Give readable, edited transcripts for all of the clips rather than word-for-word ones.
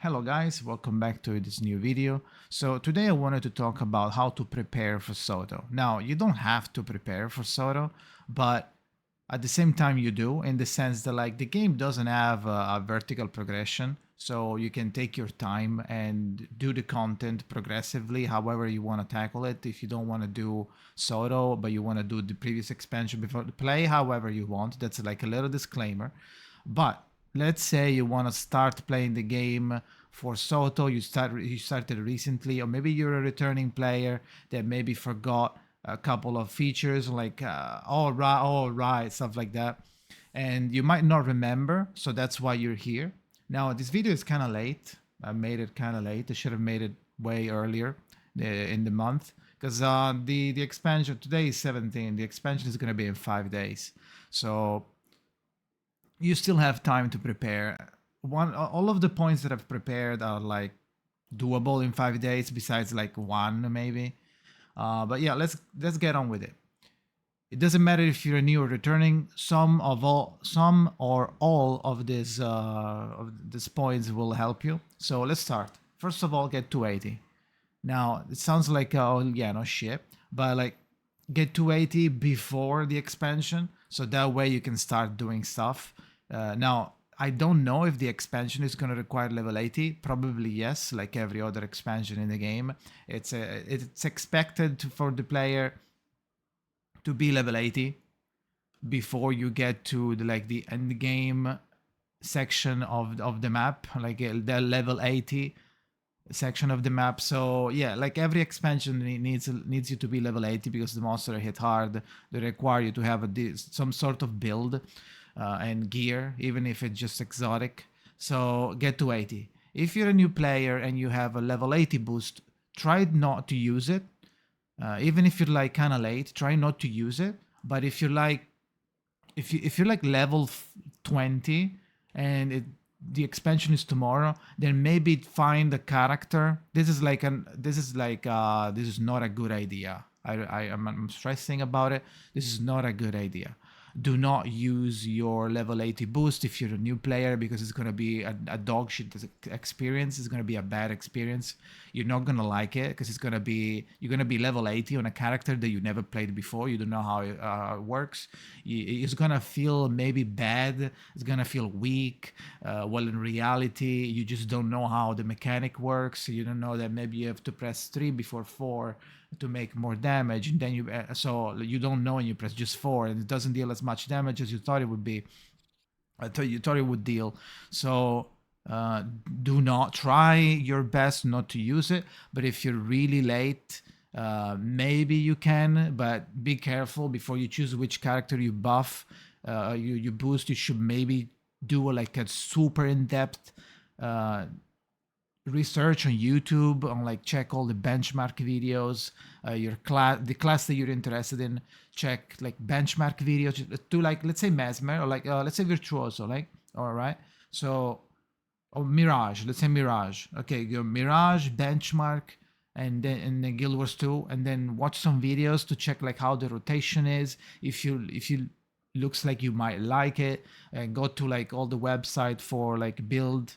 Hello guys, welcome back to this new video. So today I wanted to talk about how to prepare for Soto. Now, you don't have to prepare for Soto, but at the same time you do, in the sense that like the game doesn't have a vertical progression, so you can take your time and do the content progressively however you want to tackle it. If you don't want to do Soto but you want to do the previous expansion before the play however you want, that's like a little disclaimer. But let's say you want to start playing the game for Soto, you started recently, or maybe you're a returning player that maybe forgot a couple of features like all right, stuff like that, and you might not remember, so that's why you're here. Now this video is kind of late. I made it kind of late. I should have made it way earlier in the month, because the expansion today is 17. The expansion is going to be in 5 days, so you still have time to prepare. All of the points that I've prepared are like doable in 5 days, besides like one maybe. But yeah, let's get on with it. It doesn't matter if you're new or returning. Some or all of these points will help you. So let's start. First of all, get 280. Now it sounds like oh yeah, no shit, but like get 280 before the expansion, so that way you can start doing stuff. Now I don't know if the expansion is going to require level 80. Probably yes, like every other expansion in the game. It's expected for the player to be level 80 before you get to the end game section of the map, like the level 80 section of the map. So yeah, like every expansion needs you to be level 80 because the monster hit hard. They require you to have some sort of build and gear, even if it's just exotic. So get to 80. If you're a new player and you have a level 80 boost, try not to use it. Even if you're like kind of late, try not to use it. But if you're like if you're like level 20 and the expansion is tomorrow, then maybe find a character. This is not a good idea. I'm stressing about it. This is not a good idea. Do not use your level 80 boost if you're a new player, because it's going to be a dog shit experience. It's going to be a bad experience. You're not going to like it because you're going to be level 80 on a character that you never played before. You don't know how it works. It's going to feel maybe bad. It's going to feel weak. Well, in reality, you just don't know how the mechanic works. You don't know that maybe you have to press 3 before 4 to make more damage, and then you don't know, and you press just 4 and it doesn't deal as much damage as you thought it would be. You thought it would deal. So do not try your best not to use it. But if you're really late, maybe you can, but be careful before you choose which character you buff. You boost. You should maybe do like a super in-depth research on YouTube, on like check all the benchmark videos, the class that you're interested in, check like benchmark videos to like, let's say Mesmer, or like let's say Virtuoso, like, all right. So or Mirage, let's say Mirage. Okay, your Mirage benchmark, and then Guild Wars 2, and then watch some videos to check like how the rotation is. If you looks like you might like it, and go to like all the website for like builds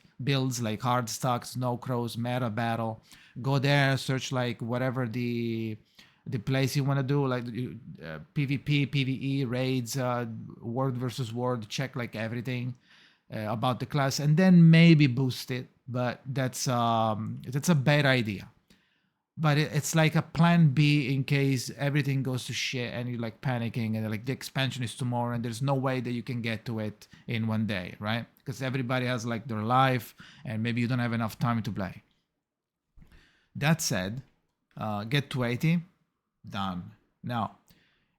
like hard stocks, snow crows, meta battle. Go there, search like whatever the place you want to do, like PvP, PvE, raids, word versus word. Check like everything about the class, and then maybe boost it. But that's a bad idea. But it's like a plan B in case everything goes to shit and you're like panicking, and like the expansion is tomorrow and there's no way that you can get to it in one day, right? Because everybody has like their life and maybe you don't have enough time to play. That said, get to 80, done. Now,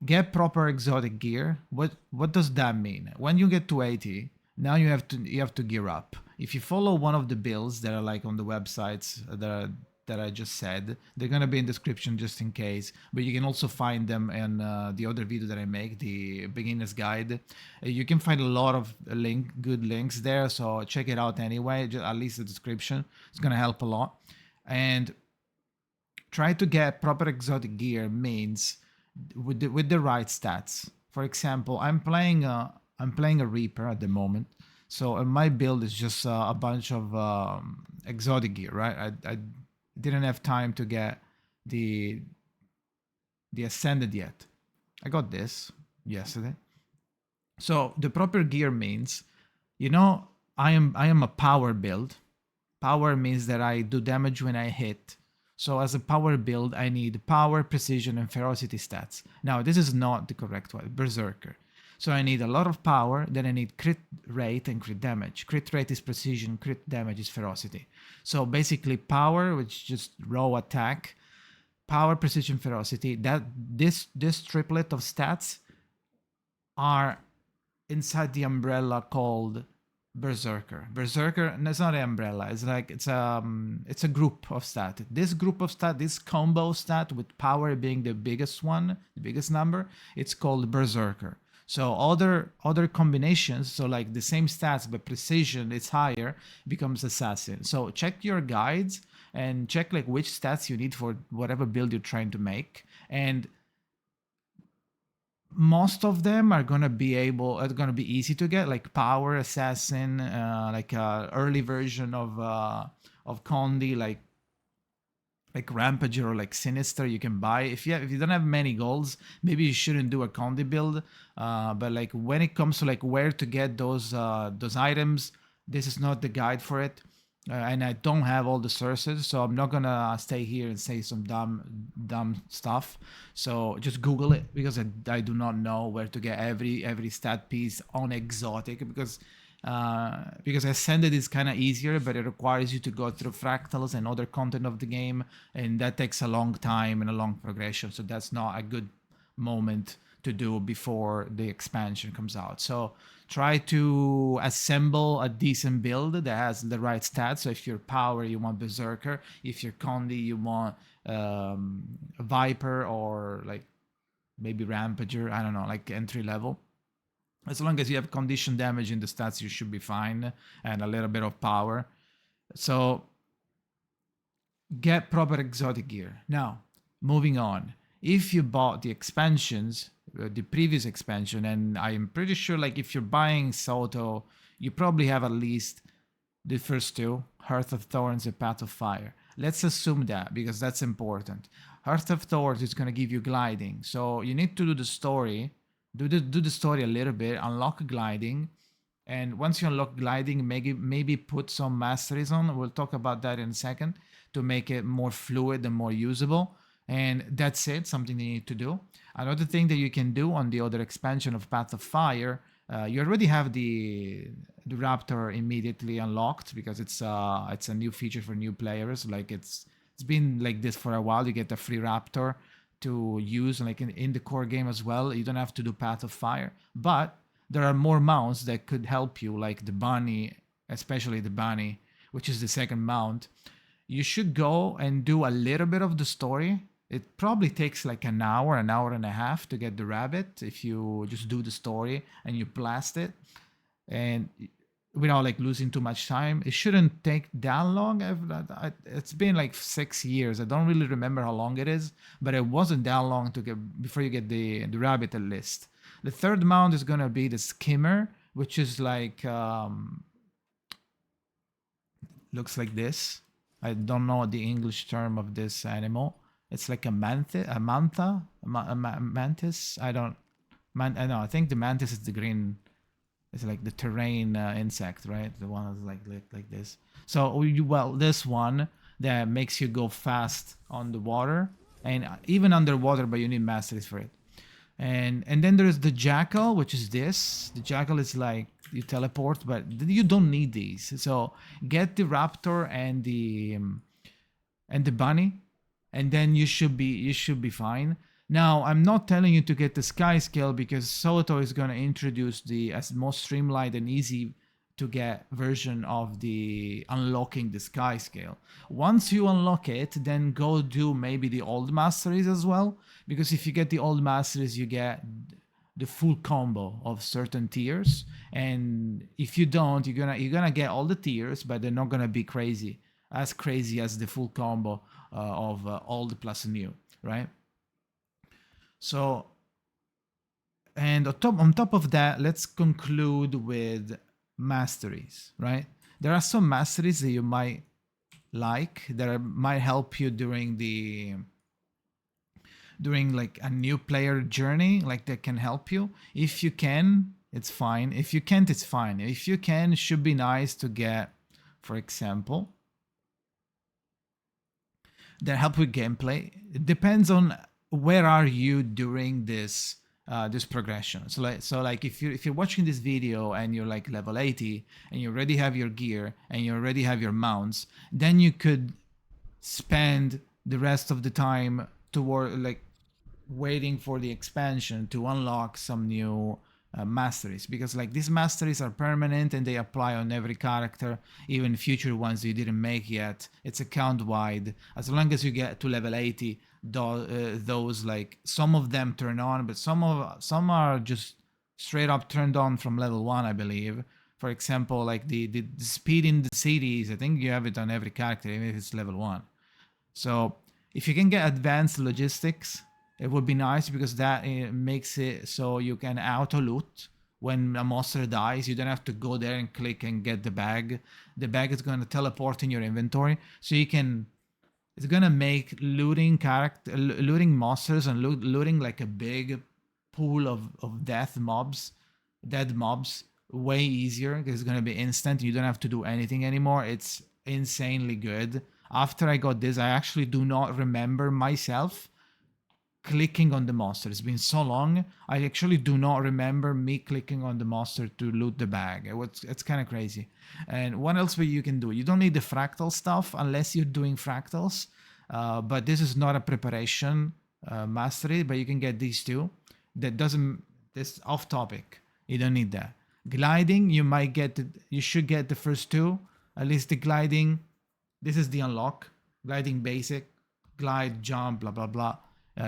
get proper exotic gear. What does that mean? When you get to 80, now you have to gear up. If you follow one of the builds that are like on the websites that I just said, they're gonna be in description just in case. But you can also find them in the other video that I make, the beginner's guide. You can find a lot of good links there, so check it out anyway. Just, at least the description, it's gonna help a lot. And try to get proper exotic gear means with the right stats. For example, I'm playing a Reaper at the moment, So my build is just a bunch of exotic gear, right? I didn't have time to get the ascended yet. I got this yesterday. So the proper gear means, you know, I am a power build. Power means that I do damage when I hit. So as a power build, I need power, precision, and ferocity stats. Now this is not the correct one, berserker. So I need a lot of power, then I need crit rate and crit damage. Crit rate is precision, crit damage is ferocity. So basically power, which is just raw attack, power, precision, ferocity, that this triplet of stats are inside the umbrella called Berserker. Berserker, and it's not an umbrella. It's like it's a group of stat. This group of stat, this combo stat with power being the biggest one, the biggest number, it's called Berserker. So other combinations, so like the same stats but precision it's higher, becomes assassin. So check your guides and check like which stats you need for whatever build you're trying to make, and most of them are gonna be easy to get, like power assassin, like a early version of Condi, like Rampager or like Sinister you can buy. If you don't have many golds, maybe you shouldn't do a Condi build. But like when it comes to like where to get those items, this is not the guide for it. And I don't have all the sources, so I'm not gonna stay here and say some dumb stuff. So just Google it, because I do not know where to get every stat piece on exotic, because Ascended is kind of easier, but it requires you to go through fractals and other content of the game, and that takes a long time and a long progression. So that's not a good moment to do before the expansion comes out. So try to assemble a decent build that has the right stats. So if you're power, you want Berserker. If you're Condi, you want Viper, or like maybe Rampager. I don't know, like entry level. As long as you have condition damage in the stats, you should be fine, and a little bit of power. So get proper exotic gear. Now, moving on. If you bought the expansions, the previous expansion, and I am pretty sure like if you're buying Soto, you probably have at least the first two, Hearth of Thorns and Path of Fire. Let's assume that, because that's important. Hearth of Thorns is going to give you gliding. So you need to do the story, do the story a little bit, unlock gliding, and once you unlock gliding, maybe put some masteries on. We'll talk about that in a second, to make it more fluid and more usable. And that's it, something you need to do. Another thing that you can do on the other expansion of Path of Fire, you already have the Raptor immediately unlocked, because it's a new feature for new players. Like it's been like this for a while. You get a free Raptor to use like in the core game as well. You don't have to do Path of Fire, but there are more mounts that could help you, like the bunny, especially the bunny, which is the second mount. You should go and do a little bit of the story. It probably takes like an hour and a half to get the rabbit, if you just do the story and you blast it, and without like losing too much time. It shouldn't take that long. It's been like 6 years. I don't really remember how long it is, but it wasn't that long to get before you get the rabbit list. The third mount is gonna be the skimmer, which is like looks like this. I don't know the English term of this animal. It's like a mantis, a mantha, a mantis. I don't. I know. I think the mantis is the green. It's like the terrain insect, right? The one that's like this. So this one that makes you go fast on the water and even underwater, but you need masteries for it. And then there's the jackal, which is this. The jackal is like you teleport, but you don't need these. So get the raptor and the bunny, and then you should be fine. Now, I'm not telling you to get the sky scale, because Soto is going to introduce the as most streamlined and easy to get version of the unlocking the sky scale. Once you unlock it, then go do maybe the old masteries as well, because if you get the old masteries, you get the full combo of certain tiers, and if you don't, you're gonna get all the tiers, but they're not gonna be crazy as the full combo of old plus new, right? So, and on top of that, let's conclude with masteries, right? There are some masteries that you might like that might help you during like a new player journey, like that can help you. If you can, it's fine. If you can't, it's fine. If you can, it should be nice to get, for example, that help with gameplay. It depends on where are you during this progression. So like if you're watching this video and you're like level 80 and you already have your gear and you already have your mounts, then you could spend the rest of the time toward like waiting for the expansion to unlock some new masteries, because like these masteries are permanent and they apply on every character, even future ones you didn't make yet. It's account wide. As long as you get to level 80, those like some of them turn on, but some are just straight up turned on from level 1, I believe. For example, like the speed in the cities, I think you have it on every character, even if it's level 1. So if you can get advanced logistics, it would be nice, because that makes it so you can auto loot when a monster dies. You don't have to go there and click and get the bag. The bag is going to teleport in your inventory, so you can. It's gonna make looting monsters and looting like a big pool of dead mobs way easier, because it's gonna be instant. You don't have to do anything anymore. It's insanely good. After I got this, I actually do not remember myself clicking on the monster. It's been so long. I actually do not remember me clicking on the monster to loot the bag. It's kind of crazy. And what else you can do? You don't need the fractal stuff unless you're doing fractals. But this is not a preparation mastery, but you can get these two. This off topic. You don't need that. Gliding, you should get the first two. At least the gliding, this is the unlock. Gliding basic, glide, jump, blah, blah, blah.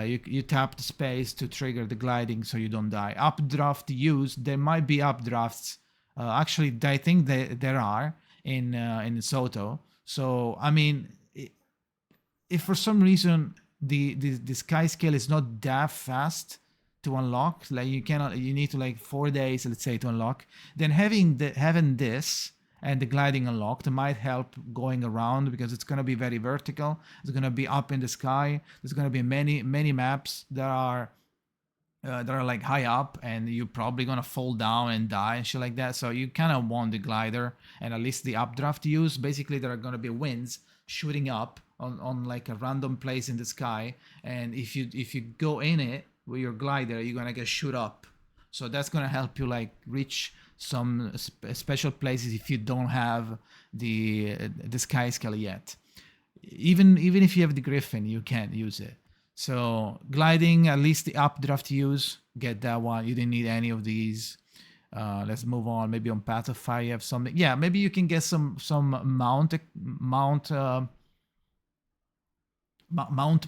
You tap the space to trigger the gliding so you don't die. Updraft use, there might be updrafts. Actually, I think there are in Soto. So, I mean, if for some reason the sky scale is not that fast to unlock, like you need to like 4 days, let's say, to unlock, then having this and the gliding unlocked might help going around, because it's going to be very vertical. It's going to be up in the sky. There's going to be many maps that are like high up, and you're probably going to fall down and die and shit like that. So you kind of want the glider and at least the updraft use. Basically, there are going to be winds shooting up on like a random place in the sky, and if you go in it with your glider, you're going to get shoot up. So that's going to help you like reach some special places if you don't have the sky scale yet. Even if you have the Griffin, you can't use it. So gliding, at least the updraft use, get that one. You didn't need any of these. Let's move on. Maybe on Path of Fire you have something. Yeah, maybe you can get some mount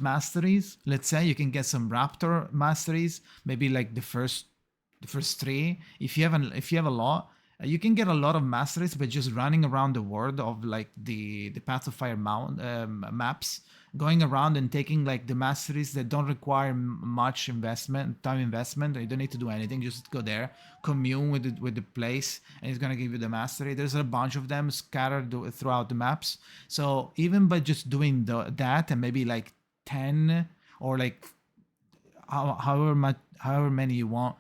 masteries. Let's say you can get some Raptor masteries. Maybe like the first 3. If you have a lot, you can get a lot of masteries by just running around the world of like the Path of Fire maps, going around and taking like the masteries that don't require much time investment. You don't need to do anything. Just go there, commune with the place, and it's gonna give you the mastery. There's a bunch of them scattered throughout the maps. So even by just doing that and maybe like 10 or like however many you want.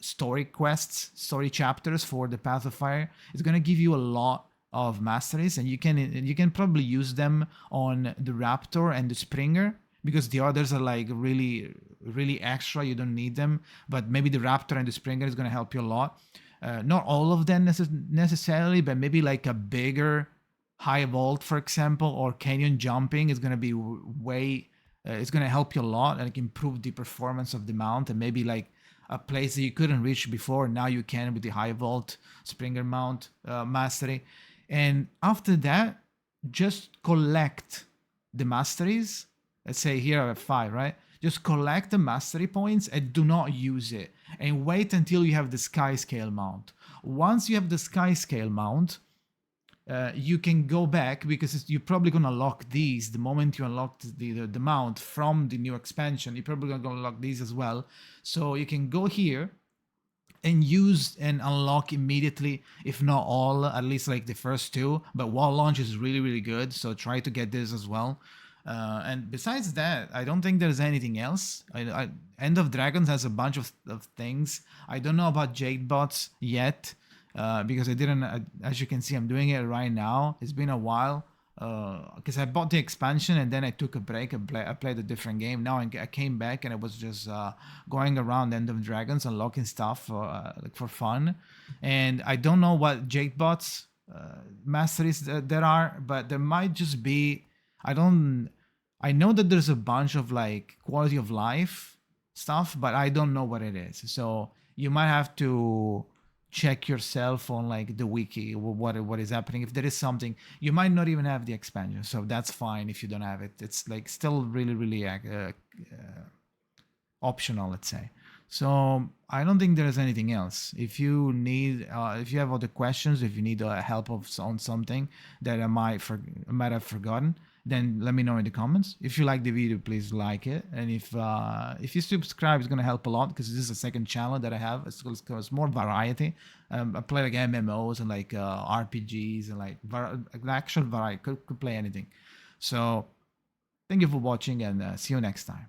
Story quests, story chapters for the Path of Fire. It's gonna give you a lot of masteries, and you can probably use them on the Raptor and the Springer, because the others are like really extra. You don't need them, but maybe the Raptor and the Springer is gonna help you a lot. Not all of them necessarily, but maybe like a bigger high vault, for example, or canyon jumping is gonna be it's gonna help you a lot and like improve the performance of the mount, and maybe like a place that you couldn't reach before, now you can with the high vault Springer mount mastery. And after that, just collect the masteries. Let's say here I have 5, right? Just collect the mastery points and do not use it, and wait until you have the sky scale mount. Once you have the sky scale mount, you can go back, because you're probably going to unlock these the moment you unlock the mount from the new expansion. You're probably going to unlock these as well. So you can go here and use and unlock immediately, if not all, at least like the first two. But wall launch is really, really good, so try to get this as well. And besides that, I don't think there's anything else. End of Dragons has a bunch of things. I don't know about Jade bots yet, because I didn't. As you can see, I'm doing it right now. It's been a while, because I bought the expansion and then I took a break. I played a different game. Now I came back and I was just going around End of Dragons, unlocking stuff like for fun. And I don't know what Jade bots masteries there are, but there might just be. I don't. I know that there's a bunch of like quality of life stuff, but I don't know what it is. So you might have to check yourself on like the wiki what is happening. If there is something, you might not even have the expansion, so that's fine if you don't have it. It's like still really, really optional, let's say. So I don't think there's anything else. If you need, if you have other questions, if you need help on something that I might have forgotten, then let me know in the comments. If you like the video, please like it, and if you subscribe, it's gonna help a lot because this is a second channel that I have. It's more variety. I play like MMOs and like RPGs and like actual variety. Could play anything. So thank you for watching and see you next time.